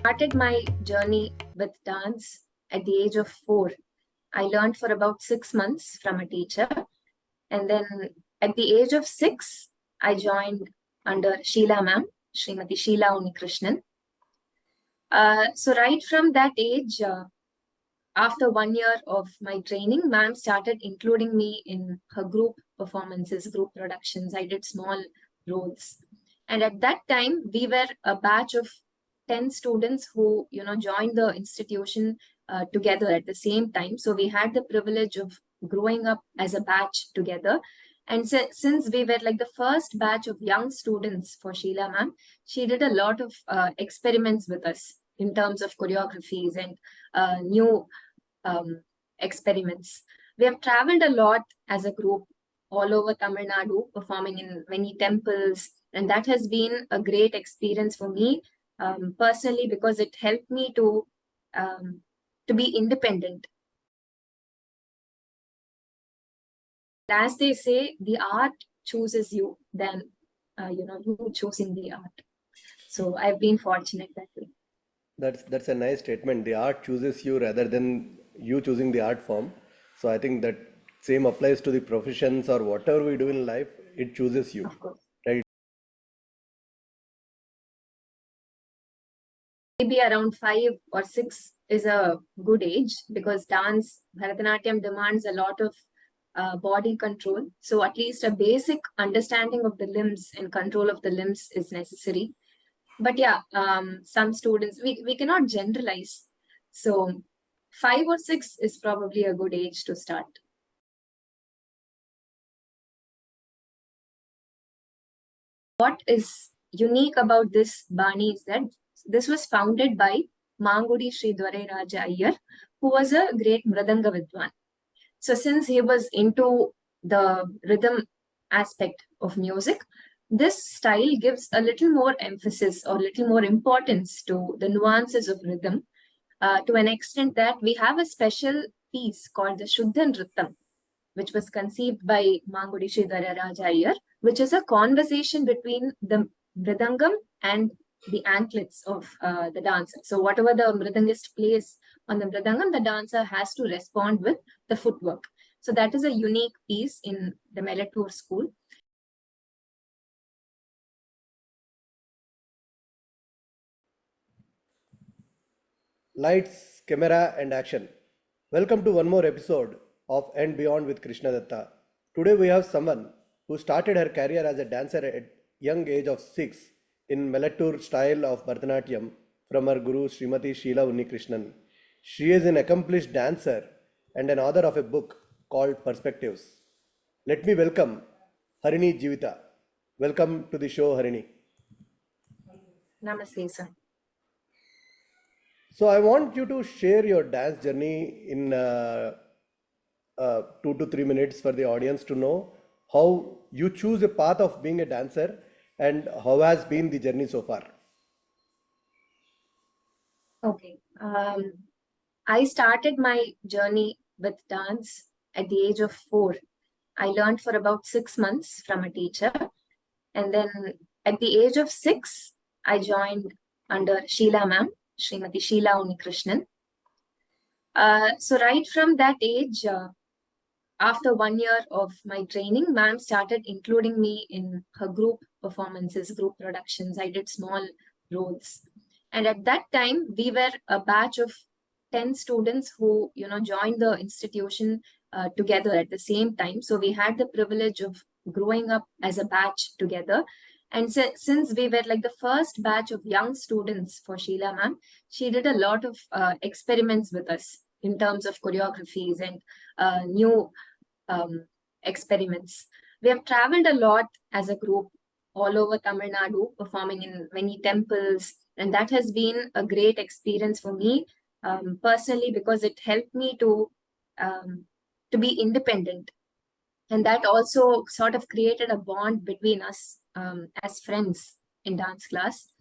Started my journey with dance at the age of 4. I learned for about 6 months from a teacher. And then at the age of 6, I joined under Sheela ma'am, Smt Sheela Unnikrishnan. So right from that age, after 1 year of my training, ma'am started including me in her group performances, group productions. I did small roles. And at that time, we were a batch of 10 students who, joined the institution together at the same time. So we had the privilege of growing up as a batch together. And since we were like the first batch of young students for Sheela ma'am, she did a lot of experiments with us in terms of choreographies and new experiments. We have traveled a lot as a group all over Tamil Nadu, performing in many temples, and that has been a great experience for me personally, because it helped me to be independent. As they say, the art chooses you than you choosing the art. So I've been fortunate that way. That's a nice statement. The art chooses you rather than you choosing the art form. So I think that same applies to the professions or whatever we do in life. It chooses you, Of course. right? Maybe around 5 or 6 is a good age, because dance, Bharatanatyam, demands a lot of body control. So at least a basic understanding of the limbs and control of the limbs is necessary. But yeah, some students, we cannot generalize. So 5 or 6 is probably a good age to start. What is unique about this Bani is that this was founded by Mangudi Sri Dware Raja Iyer, who was a great Mridanga Vidwan. So since he was into the rhythm aspect of music, this style gives a little more emphasis or little more importance to the nuances of rhythm, to an extent that we have a special piece called the Shuddha Nrittam, which was conceived by Mangudi Sri Dware Raja Iyer, which is a conversation between the mridangam and the anklets of the dancer. So whatever the mridangist plays on the mridangam, the dancer has to respond with the footwork. So that is a unique piece in the Mellatur school. Lights, camera, and action. Welcome to one more episode of And Beyond with Krishna Datta. Today we have someone who started her career as a dancer at young age of 6 in Mellatur style of Bharatanatyam from her guru Smt Sheela Unnikrishnan. She is an accomplished dancer and an author of a book called Perspectives. Let me welcome Harinie Jeevitha. Welcome to the show, Harini. Namaste, sir. So I want you to share your dance journey in 2 to 3 minutes for the audience to know how you choose a path of being a dancer and how has been the journey so far. Okay. I started my journey with dance at the age of 4. I learned for about 6 months from a teacher. And then at the age of 6, I joined under Sheela ma'am, Smt Sheela Unnikrishnan. So right from that age, after 1 year of my training, ma'am started including me in her group performances, group productions. I did small roles. And at that time, we were a batch of 10 students who, joined the institution together at the same time. So we had the privilege of growing up as a batch together. And since we were like the first batch of young students for Sheela ma'am, she did a lot of experiments with us in terms of choreographies and new experiments. We have traveled a lot as a group all over Tamil Nadu, performing in many temples, and that has been a great experience for me personally, because it helped me to be independent. And that also sort of created a bond between us as friends in dance class.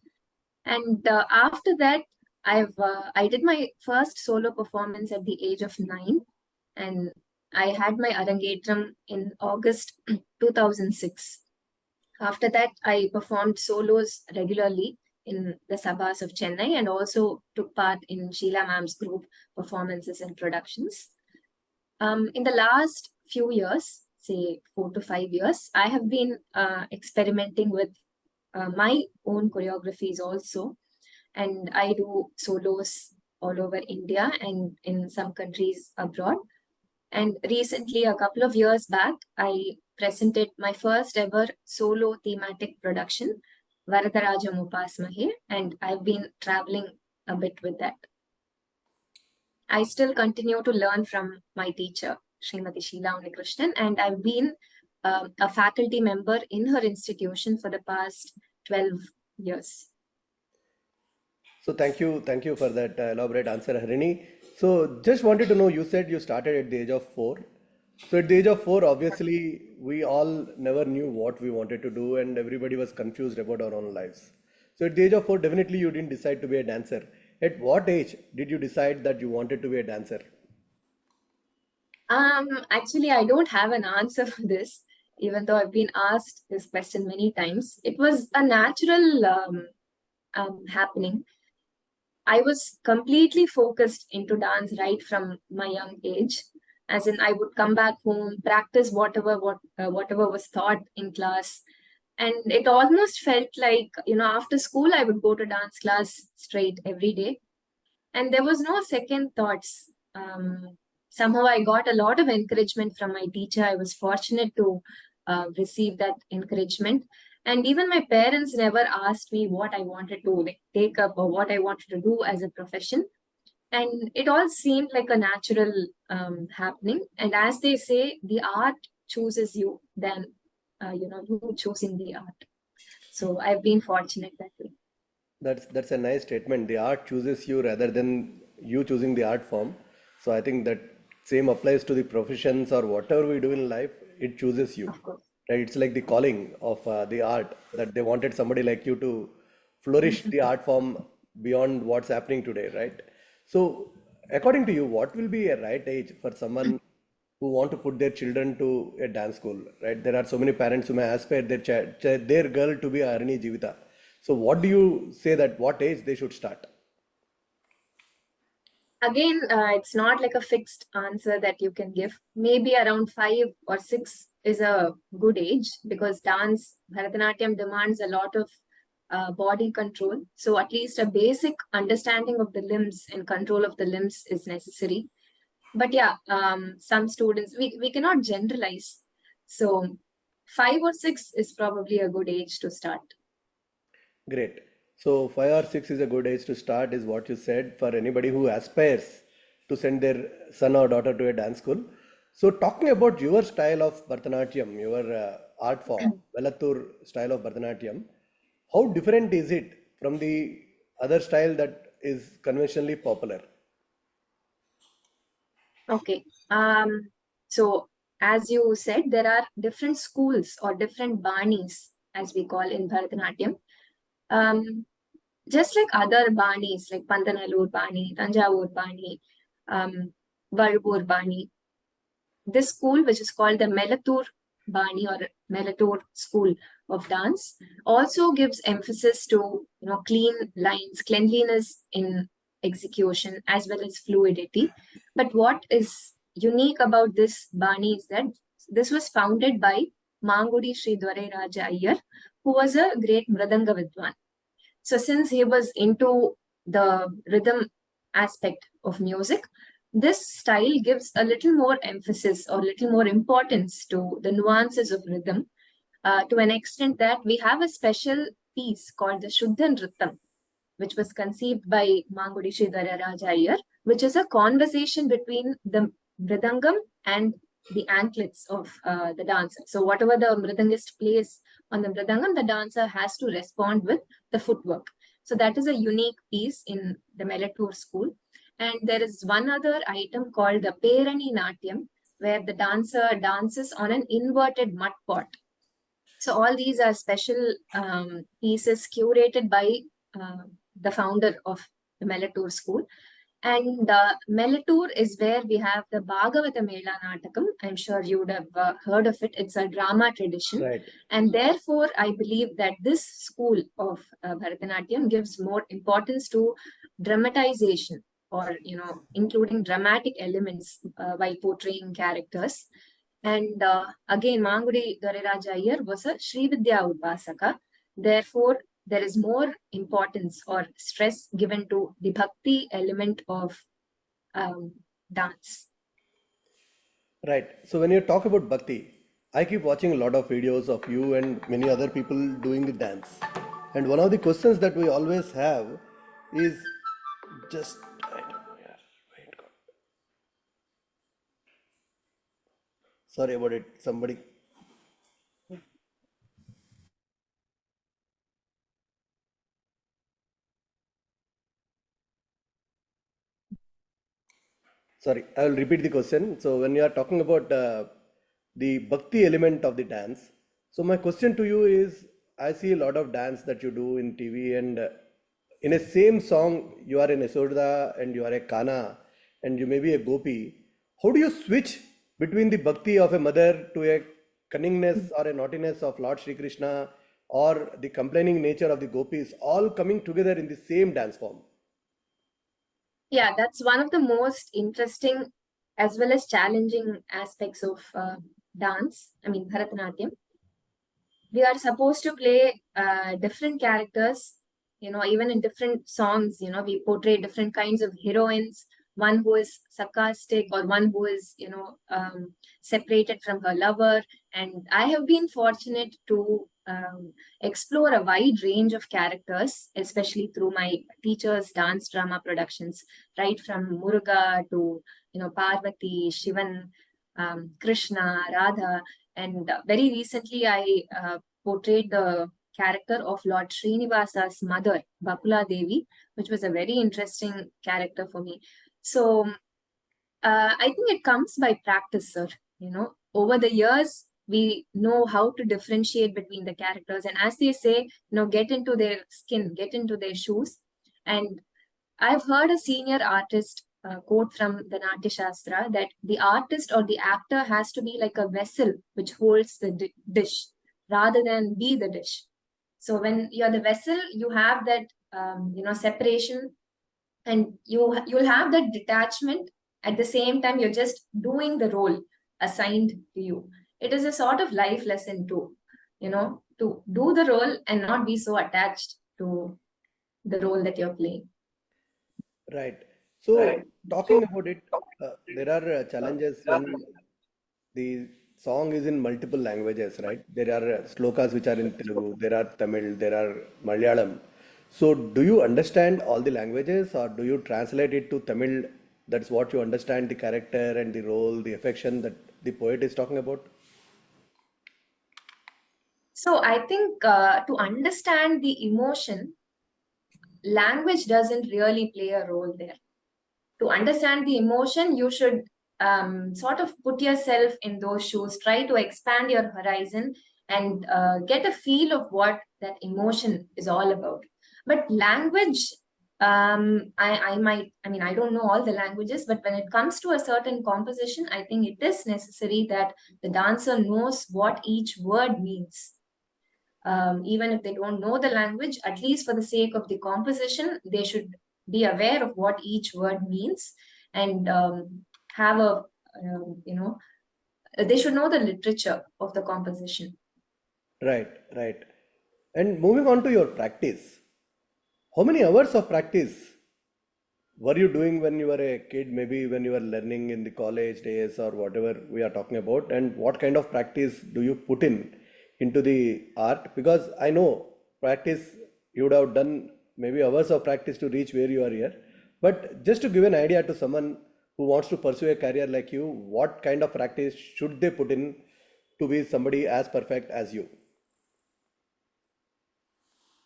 And after that, I did my first solo performance at the age of 9, and I had my Arangetram in August 2006. After that, I performed solos regularly in the Sabhas of Chennai and also took part in Sheela Ma'am's group performances and productions. In the last few years, say 4 to 5 years, I have been experimenting with my own choreographies also. And I do solos all over India and in some countries abroad. And recently, a couple of years back, I presented my first ever solo thematic production, Bharatanatyam Dancer, and I've been traveling a bit with that. I still continue to learn from my teacher, Smt Sheela Unnikrishnan, and I've been a faculty member in her institution for the past 12 years. So thank you for that elaborate answer, Harini. So just wanted to know, you said you started at the age of 4. So at the age of 4, obviously, we all never knew what we wanted to do and everybody was confused about our own lives. So at the age of 4, definitely you didn't decide to be a dancer. At what age did you decide that you wanted to be a dancer? Actually, I don't have an answer for this, even though I've been asked this question many times. It was a natural happening. I was completely focused into dance right from my young age. As in, I would come back home, practice whatever was taught in class, and it almost felt like, after school I would go to dance class straight every day, and there was no second thoughts. Somehow I got a lot of encouragement from my teacher. I was fortunate to receive that encouragement. And even my parents never asked me what I wanted to take up or what I wanted to do as a profession. And it all seemed like a natural happening. And as they say, the art chooses you than, you choosing the art. So I've been fortunate that way. That's a nice statement. The art chooses you rather than you choosing the art form. So I think that same applies to the professions or whatever we do in life. It chooses you. Of course. Right? It's like the calling of the art, that they wanted somebody like you to flourish the art form beyond what's happening today, right? So according to you, what will be a right age for someone who want to put their children to a dance school, right? There are so many parents who may aspire their girl to be a Harinie Jeevitha. So what do you say, that what age they should start? Again, it's not like a fixed answer that you can give. Maybe around 5 or 6 is a good age, because dance, Bharatanatyam, demands a lot of body control. So at least a basic understanding of the limbs and control of the limbs is necessary. But yeah, some students, we cannot generalize. So 5 or 6 is probably a good age to start. Great. So 5 or 6 is a good age to start, is what you said, for anybody who aspires to send their son or daughter to a dance school. So talking about your style of Bharatanatyam, your art form, Mellatur style of Bharatanatyam, how different is it from the other style that is conventionally popular? Okay. So as you said, there are different schools or different banis, as we call in Bharatanatyam. Just like other banis, like Pandanallur Bani, Tanjavur Bani, Varbur Bani, this school, which is called the Mellatur Bani or Mellatur School of Dance, also gives emphasis to clean lines, cleanliness in execution, as well as fluidity. But what is unique about this Bani is that this was founded by Mangudi Sri Dware Raja Iyer, who was a great Mridanga Vidwan. So since he was into the rhythm aspect of music, this style gives a little more emphasis or little more importance to the nuances of rhythm, to an extent that we have a special piece called the Shuddha Nrittam, which was conceived by Mangudi Sridhara Raja Iyer, which is a conversation between the mridangam and the anklets of the dancer. So whatever the mridangist plays on the mridangam, the dancer has to respond with the footwork. So that is a unique piece in the Mellatur school. And there is one other item called the Perani Natyam, where the dancer dances on an inverted mud pot. So all these are special pieces curated by the founder of the Mellatur school. And Mellatur is where we have the Bhagavata Mela Natakam. I'm sure you would have heard of it. It's a drama tradition. Right. And therefore, I believe that this school of Bharatanatyam gives more importance to dramatization, or, including dramatic elements while portraying characters. And again, Mangudi Doriraja Iyer was a Sri Vidya Udvasaka. Therefore, there is more importance or stress given to the bhakti element of dance. Right. So when you talk about bhakti, I keep watching a lot of videos of you and many other people doing the dance. And one of the questions that we always have is just, I don't know, yeah. Wait, God. Sorry about it. Somebody. Sorry, I will repeat the question. So when you are talking about the bhakti element of the dance, so my question to you is, I see a lot of dance that you do in TV, and in a same song, you are in Yashoda and you are a Kana and you may be a Gopi. How do you switch between the bhakti of a mother to a cunningness or a naughtiness of Lord Shri Krishna, or the complaining nature of the gopis, all coming together in the same dance form? Yeah, that's one of the most interesting as well as challenging aspects of dance. I mean, Bharatanatyam. We are supposed to play different characters, even in different songs. We portray different kinds of heroines, one who is sarcastic, or one who is, separated from her lover. And I have been fortunate to explore a wide range of characters, especially through my teacher's dance drama productions, right from Muruga to, Parvati, Shivan, Krishna, Radha. And very recently, I portrayed the character of Lord Srinivasa's mother, Bakula Devi, which was a very interesting character for me. So I think it comes by practice, sir. Over the years, we know how to differentiate between the characters. And as they say, get into their skin, get into their shoes. And I've heard a senior artist quote from the Natya Shastra that the artist or the actor has to be like a vessel which holds the dish rather than be the dish. So when you're the vessel, you have that separation, and you'll have that detachment. At the same time, you're just doing the role assigned to you. It is a sort of life lesson too, to do the role and not be so attached to the role that you're playing. Right. So, talking about it, there are challenges when the song is in multiple languages, right? There are slokas which are in Telugu, there are Tamil, there are Malayalam. So, do you understand all the languages, or do you translate it to Tamil? That's what you understand the character and the role, the affection that the poet is talking about? So I think to understand the emotion, language doesn't really play a role there. To understand the emotion, you should sort of put yourself in those shoes, try to expand your horizon, and get a feel of what that emotion is all about. But language, I don't know all the languages, but when it comes to a certain composition, I think it is necessary that the dancer knows what each word means. Even if they don't know the language, at least for the sake of the composition, they should be aware of what each word means, and have a, they should know the literature of the composition. Right, right. And moving on to your practice, how many hours of practice were you doing when you were a kid, maybe when you were learning in the college days or whatever we are talking about? And what kind of practice do you put in into the art? Because I know practice, you would have done maybe hours of practice to reach where you are here. But just to give an idea to someone who wants to pursue a career like you, what kind of practice should they put in to be somebody as perfect as you?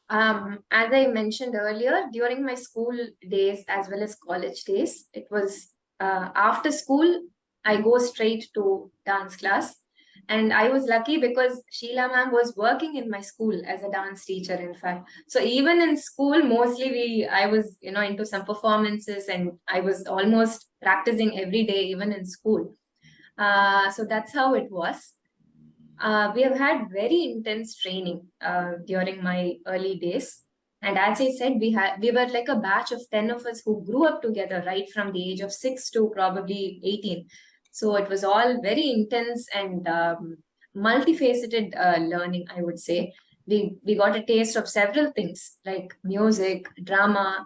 As I mentioned earlier, during my school days as well as college days, it was after school, I go straight to dance class. And I was lucky because Sheila ma'am was working in my school as a dance teacher, in fact. So even in school, mostly I was, into some performances, and I was almost practicing every day, even in school. So that's how it was. We have had very intense training during my early days. And as I said, we were like a batch of 10 of us who grew up together right from the age of 6 to probably 18. So it was all very intense and multifaceted learning, I would say. We got a taste of several things like music, drama.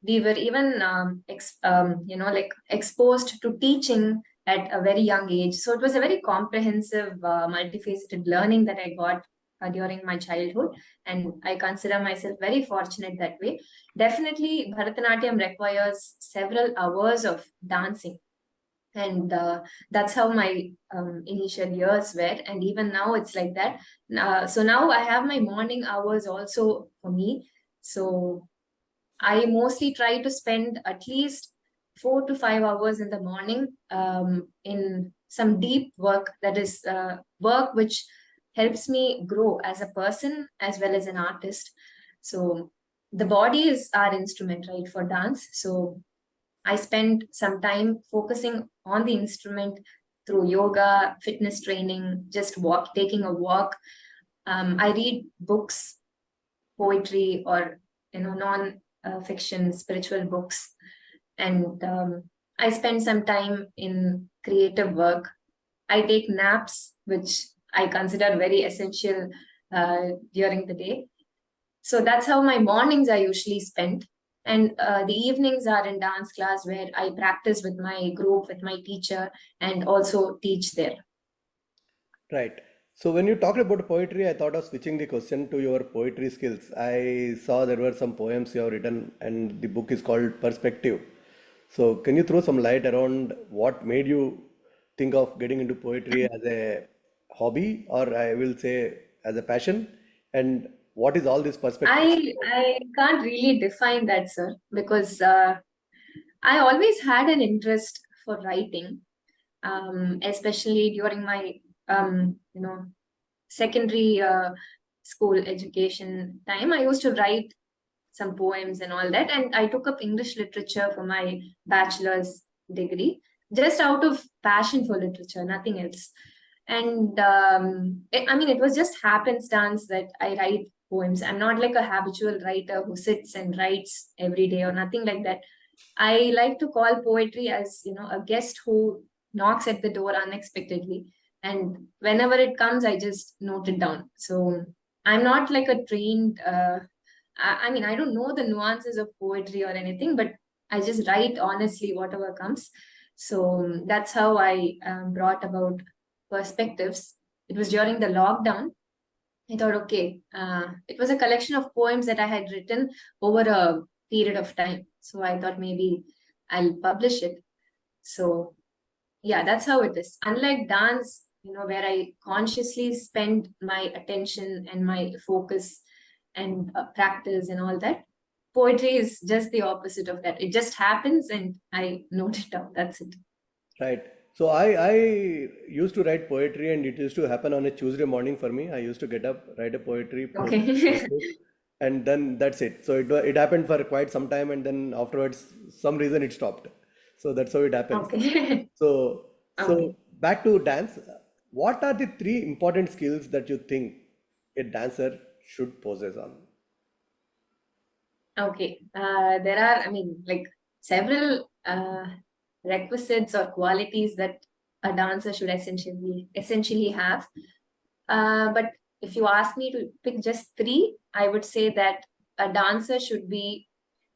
We were even like exposed to teaching at a very young age. So it was a very comprehensive, multifaceted learning that I got during my childhood. And I consider myself very fortunate that way. Definitely, Bharatanatyam requires several hours of dancing. And that's how my initial years were. And even now it's like that. So now I have my morning hours also for me. So I mostly try to spend at least 4 to 5 hours in the morning in some deep work, that is work which helps me grow as a person as well as an artist. So the body is our instrument, right, for dance. So I spend some time focusing on the instrument through yoga, fitness training, just taking a walk. I read books, poetry, or non fiction, spiritual books, and I spend some time in creative work. I take naps, which I consider very essential during the day. So that's how my mornings are usually spent. And the evenings are in dance class where I practice with my group, with my teacher, and also teach there. Right. So when you talked about poetry, I thought of switching the question to your poetry skills. I saw there were some poems you have written, and the book is called Perspective. So can you throw some light around what made you think of getting into poetry as a hobby, or I will say as a passion? And what is all this perspective? I can't really define that, sir, because I always had an interest for writing, especially during my secondary school education time. I used to write some poems and all that, and I took up English literature for my bachelor's degree, just out of passion for literature, nothing else. And it was just happenstance that I write poems. I'm not like a habitual writer who sits and writes every day or nothing like that. I like to call poetry as, a guest who knocks at the door unexpectedly. And whenever it comes, I just note it down. So I'm not like a trained, I don't know the nuances of poetry or anything, but I just write honestly whatever comes. So that's how I brought about perspectives. It was during the lockdown. I thought, okay, it was a collection of poems that I had written over a period of time. So I thought maybe I'll publish it. So yeah, that's how it is. Unlike dance, where I consciously spend my attention and my focus and practice and all that, poetry is just the opposite of that. It just happens and I note it down. That's it. Right. So I used to write poetry, and it used to happen on a Tuesday morning for me. I used to get up, write a poetry, post it on Okay. Facebook, and then that's it. So it happened for quite some time, and then afterwards, some reason it stopped. So that's how it happens. Okay. So Okay. so back to dance. What are the three important skills that you think a dancer should possess on? Okay. There are, like several requisites or qualities that a dancer should essentially have. But if you ask me to pick just three, I would say that a dancer should be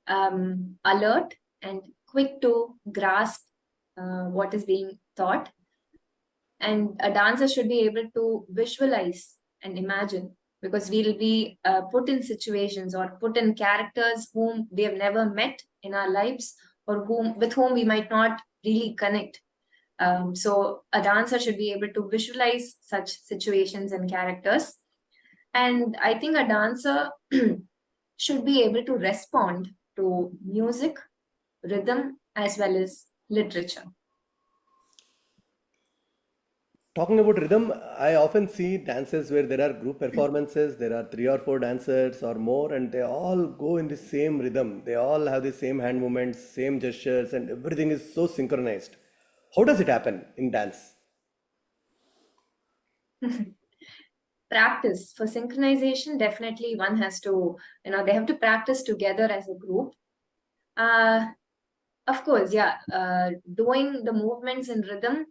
alert and quick to grasp what is being taught. And a dancer should be able to visualize and imagine, because we'll be put in situations or put in characters whom we have never met in our lives, or with whom we might not really connect. So a dancer should be able to visualize such situations and characters. And I think a dancer should be able to respond to music, rhythm, as well as literature. Talking about rhythm, I often see dances where there are group performances, there are three or four dancers or more, and they all go in the same rhythm. They all have the same hand movements, same gestures, and everything is so synchronized. How does it happen in dance? Practice for synchronization, definitely one has to, they have to practice together as a group. Uh, of course, yeah, doing the movements in rhythm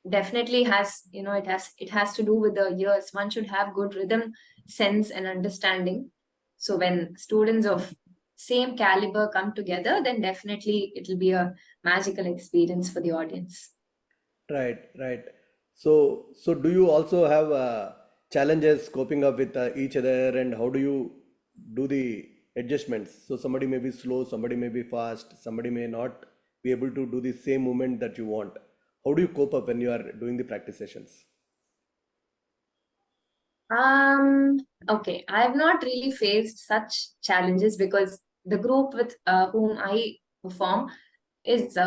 definitely has, it has to do with the years. One should have good rhythm sense and understanding. So when students of same caliber come together, then definitely it will be a magical experience for the audience. Right, right. So do you also have challenges coping up with each other, and how do you do the adjustments? So somebody may be slow, somebody may be fast, somebody may not be able to do the same movement that you want. How do you cope up when you are doing the practice sessions? Um, okay, I have not really faced such challenges because the group with whom I perform is,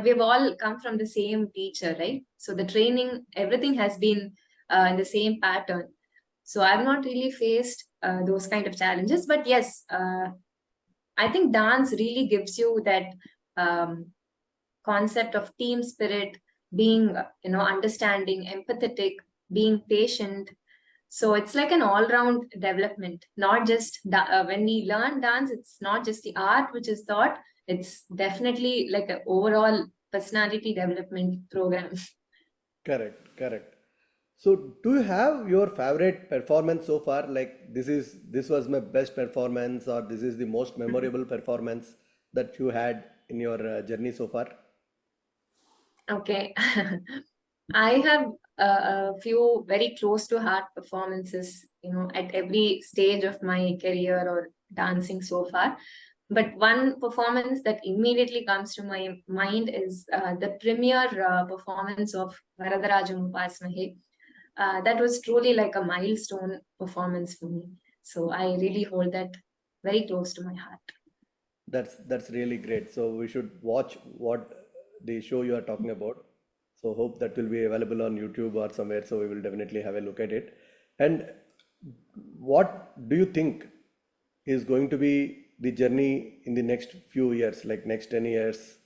we've all come from the same teacher, right? So the training, everything has been in the same pattern. So I've not really faced those kind of challenges. But yes, I think dance really gives you that um, concept of team spirit, being, understanding, empathetic, being patient. So it's like an all-round development, not just when we learn dance, it's not just the art which is taught, it's definitely like an overall personality development program. Correct, correct. So do you have your favorite performance so far? Like this was my best performance, or this is the most memorable performance that you had in your journey so far? Okay. I have a few very close to heart performances, at every stage of my career or dancing so far. But one performance that immediately comes to my mind is the premiere performance of Varadarajam Upasmahe. That was truly like a milestone performance for me. So I really hold that very close to my heart. That's really great. So we should watch what the show you are talking about. So hope that will be available on YouTube or somewhere. So we will definitely have a look at it. And what do you think is going to be the journey in the next few years, like next 10 years?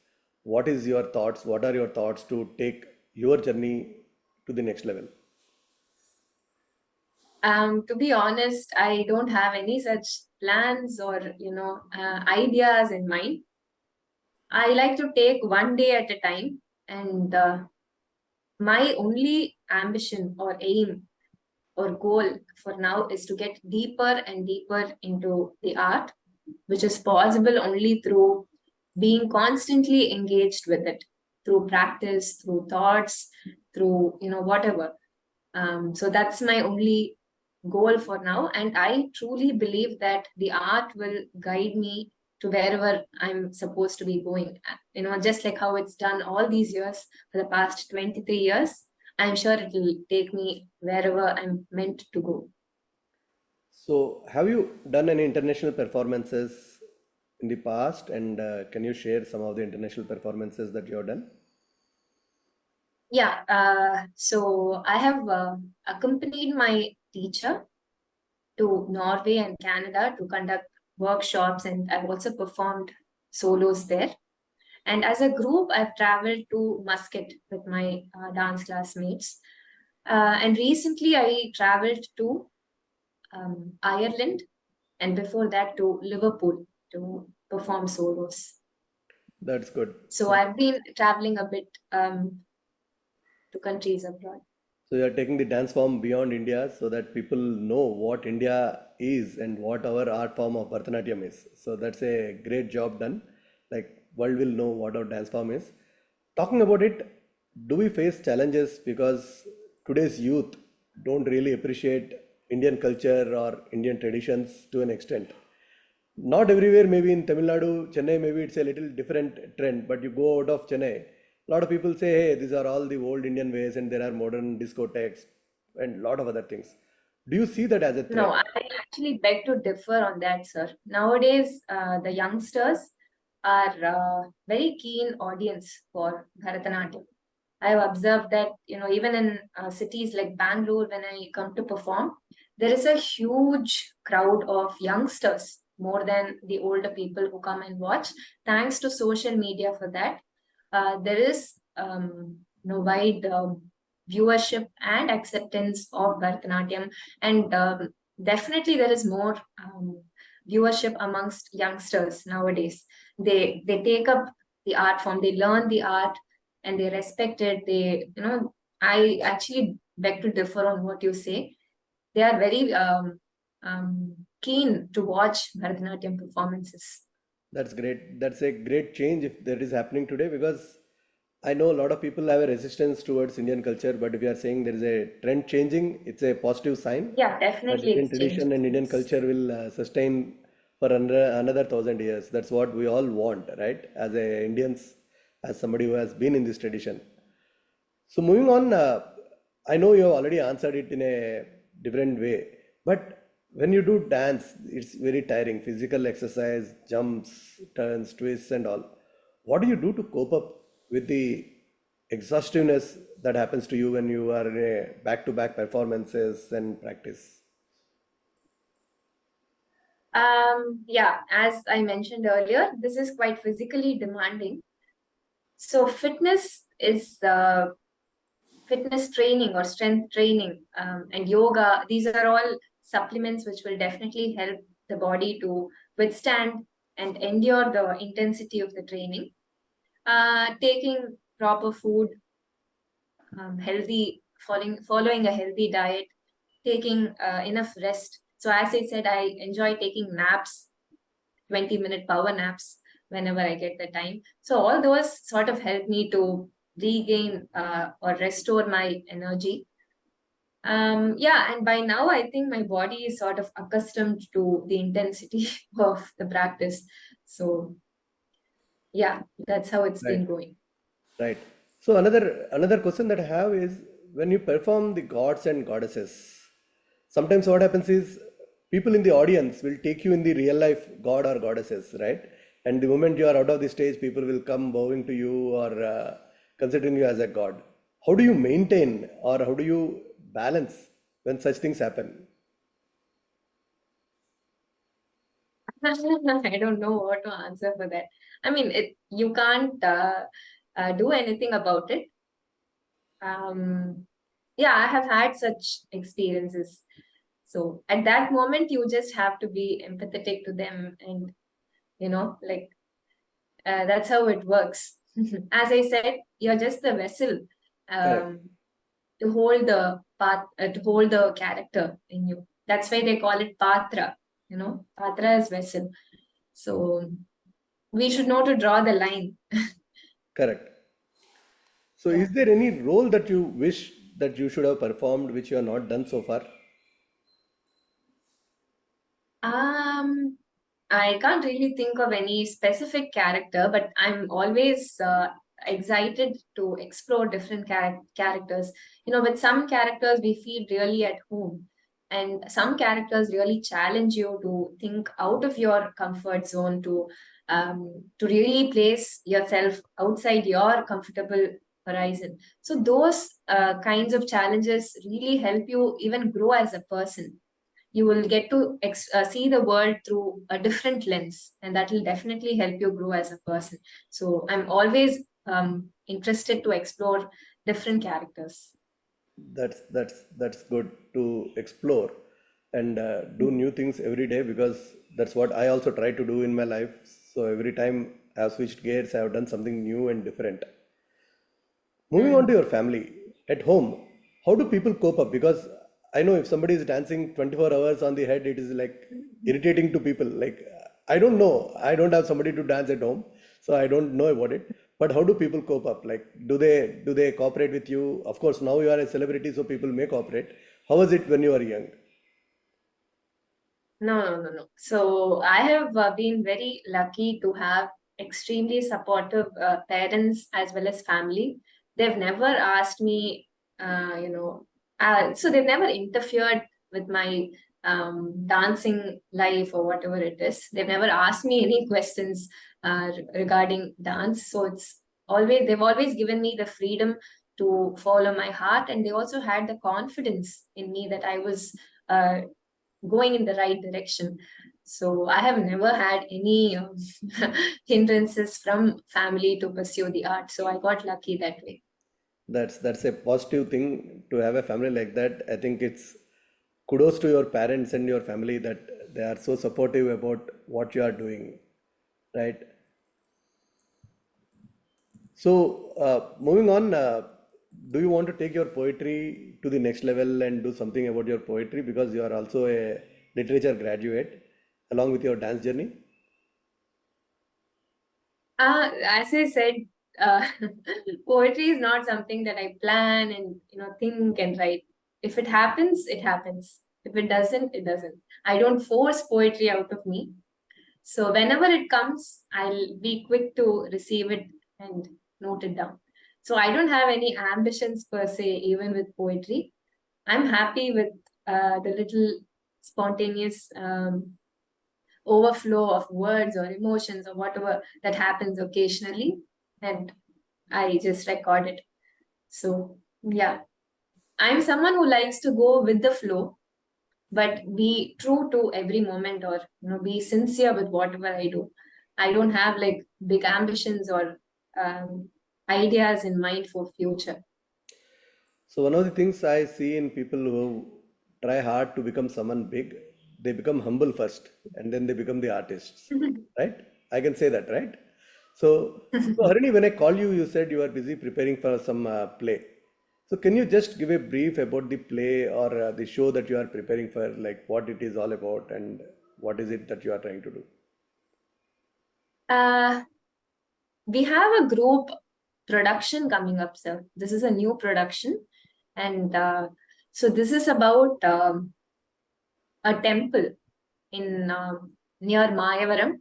What is your thoughts? What are your thoughts to take your journey to the next level? To be honest, I don't have any such plans or ideas in mind. I like to take one day at a time, and my only ambition or aim or goal for now is to get deeper and deeper into the art, which is possible only through being constantly engaged with it, through practice, through thoughts, through whatever. So that's my only goal for now. And I truly believe that the art will guide me to wherever I'm supposed to be going. Just like how it's done all these years for the past 23 years, I'm sure it will take me wherever I'm meant to go. So have you done any international performances in the past? And can you share some of the international performances that you have done? Yeah, so I have accompanied my teacher to Norway and Canada to conduct workshops, and I've also performed solos there. And as a group, I've traveled to Muscat with my dance classmates. And recently, I traveled to Ireland, and before that, to Liverpool to perform solos. That's good. So I've been traveling a bit to countries abroad. So you are taking the dance form beyond India so that people know what India is and what our art form of Bharatanatyam is. So that's a great job done. Like world will know what our dance form is. Talking about it, do we face challenges because today's youth don't really appreciate Indian culture or Indian traditions to an extent? Not everywhere, maybe in Tamil Nadu, Chennai, maybe it's a little different trend, but you go out of Chennai, a lot of people say, hey, these are all the old Indian ways and there are modern discotheques and a lot of other things. Do you see that as a No, threat? I actually beg to differ on that, sir. Nowadays, the youngsters are very keen audience for Bharatanatyam. I've observed that, even in cities like Bangalore, when I come to perform, there is a huge crowd of youngsters more than the older people who come and watch. Thanks to social media for that. There is wide viewership and acceptance of Bharatanatyam, and definitely there is more viewership amongst youngsters nowadays. They take up the art form, they learn the art, and they respect it. I actually beg to differ on what you say. They are very keen to watch Bharatanatyam performances. That's great. That's a great change if that is happening today, because I know a lot of people have a resistance towards Indian culture, but if you are saying there is a trend changing, it's a positive sign Yeah, that definitely Indian it's changed. tradition and Indian culture will sustain for another 1,000 years. That's what we all want, right? As a Indians, as somebody who has been in this tradition. So moving on, I know you have already answered it in a different way, but when you do dance, it's very tiring. Physical exercise, jumps, turns, twists, and all. What do you do to cope up with the exhaustiveness that happens to you when you are in a back-to-back performances and practice? Yeah, as I mentioned earlier, this is quite physically demanding. So fitness training or strength training, and yoga, these are all supplements which will definitely help the body to withstand and endure the intensity of the training. Taking proper food, following a healthy diet, taking enough rest. So as I said, I enjoy taking naps, 20-minute power naps whenever I get the time. So all those sort of help me to regain or restore my energy. Yeah, and by now I think my body is sort of accustomed to the intensity of the practice. So yeah, that's how it's Right. been going. Right. So another question that I have is, when you perform the gods and goddesses, sometimes what happens is people in the audience will take you in the real life god or goddesses, right? And the moment you are out of the stage, people will come bowing to you or considering you as a god. How do you maintain or how do you balance when such things happen? I don't know what to answer for that. I mean, you can't do anything about it. Um, yeah, I have had such experiences. So at that moment, you just have to be empathetic to them, and like that's how it works. As I said, you're just the vessel Correct. um, to hold the to hold the character in you. That's why they call it patra. Patra is vessel. So we should know to draw the line. Correct. So Yeah. is there any role that you wish that you should have performed which you have not done so far? Um, I can't really think of any specific character, but I'm always excited to explore different characters. With some characters, we feel really at home, and some characters really challenge you to think out of your comfort zone, to really place yourself outside your comfortable horizon. So those kinds of challenges really help you even grow as a person. You will get to see the world through a different lens, and that will definitely help you grow as a person. So I'm always interested to explore different characters. That's good to explore and do new things every day, because that's what I also try to do in my life. So every time I've switched gears, I've done something new and different. Moving on to Mm. your family at home, how do people cope up? Because I know if somebody is dancing 24 hours on the head, it is like irritating to people. Like, I don't know, I don't have somebody to dance at home, so I don't know about it. But how do people cope up? Like, do they cooperate with you? Of course, now you are a celebrity, so people may cooperate. How was it when you were young? No, no, no, no. So I have been very lucky to have extremely supportive parents as well as family. They've never asked me, so they've never interfered with my dancing life or whatever it is. They've never asked me any questions regarding dance. So they've always given me the freedom to follow my heart, and they also had the confidence in me that I was going in the right direction. So I have never had any hindrances from family to pursue the art. So I got lucky that way. That's a positive thing to have a family like that. I think it's kudos to your parents and your family that they are so supportive about what you are doing, right? So, moving on, do you want to take your poetry to the next level and do something about your poetry because you are also a literature graduate along with your dance journey? As I said, uh, poetry is not something that I plan and think and write. If it happens, it happens. If it doesn't, it doesn't. I don't force poetry out of me. So whenever it comes, I'll be quick to receive it and note it down. So I don't have any ambitions per se, even with poetry. I'm happy with the little spontaneous overflow of words or emotions or whatever that happens occasionally, and I just record it. So yeah, I'm someone who likes to go with the flow, but be true to every moment, or be sincere with whatever I do. I don't have like big ambitions or ideas in mind for future. So, one of the things I see in people who try hard to become someone big, they become humble first and then they become the artists, right? I can say that, right? So Harini, when I called you, you said you are busy preparing for some play. So, can you just give a brief about the play or the show that you are preparing for, like what it is all about and what is it that you are trying to do? uh, we have a group production coming up, sir. This is a new production, and so this is about a temple in near Mayavaram.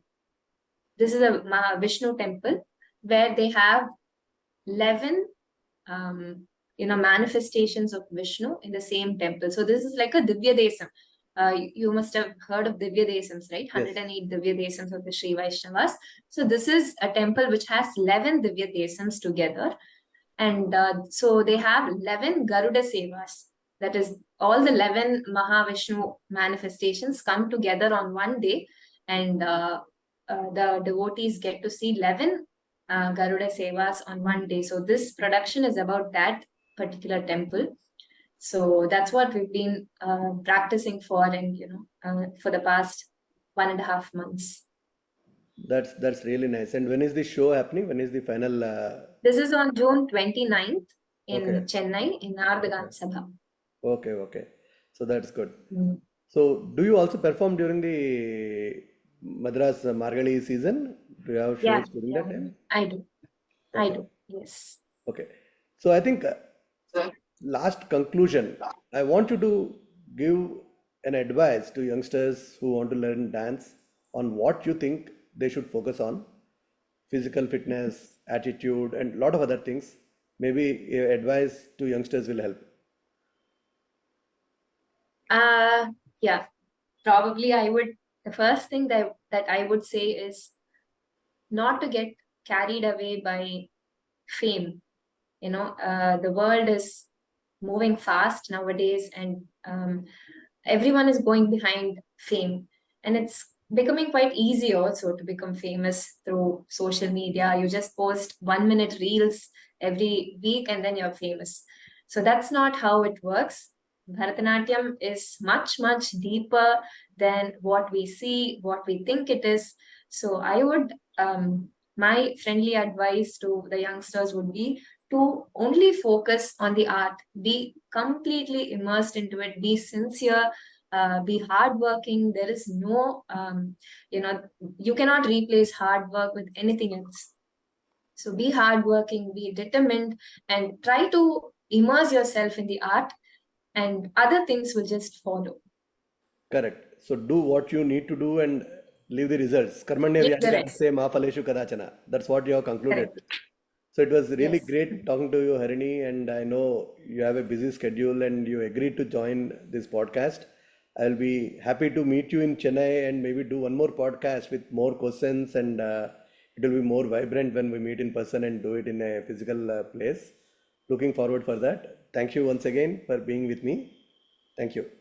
This is a Vishnu temple where they have 11 manifestations of Vishnu in the same temple. So this is like a Divya Desam. You must have heard of Divya Desams, right? Yes. 108 Divya Desams of the Sri Vaishnavas. So this is a temple which has 11 Divya Desams together. And so they have 11 Garuda Sevas. That is, all the 11 Mahavishnu manifestations come together on one day, and the devotees get to see 11 Garuda Sevas on one day. So this production is about that particular temple. So that's what we've been practicing for, and for the past 1.5 months. That's really nice. And when is the show happening? When is the final? This is on June 29th Okay, in Chennai in okay, Ardhagan Sabha. okay. So that's good. Mm. So, do you also perform during the Madras Margali season? Do you have Yeah, shows during yeah, that time? I do. I Okay, do. Yes. okay. So, I think last conclusion, I want you to give an advice to youngsters who want to learn dance on what you think they should focus on, physical fitness, attitude, and a lot of other things. Maybe advice to youngsters will help. Uh, yeah, probably the first thing that I would say is not to get carried away by fame. The world is moving fast nowadays, and everyone is going behind fame, and it's becoming quite easy also to become famous through social media. You just post 1 minute reels every week and then you're famous. So that's not how it works. Bharatanatyam is much, much deeper than what we see, what we think it is. So I would my friendly advice to the youngsters would be to only focus on the art, be completely immersed into it, be sincere, be hardworking. There is no, you cannot replace hard work with anything else. So be hardworking, be determined, and try to immerse yourself in the art, and other things will just follow. Correct. So do what you need to do and leave the results. Karmanya Leave the rest. vyadhyate ma phaleshu kadachana. That's what you have concluded Correct. with. So it was really Yes. great talking to you, Harini, and I know you have a busy schedule and you agreed to join this podcast. I'll be happy to meet you in Chennai and maybe do one more podcast with more questions, and it will be more vibrant when we meet in person and do it in a physical place. Looking forward for that. Thank you once again for being with me. Thank you.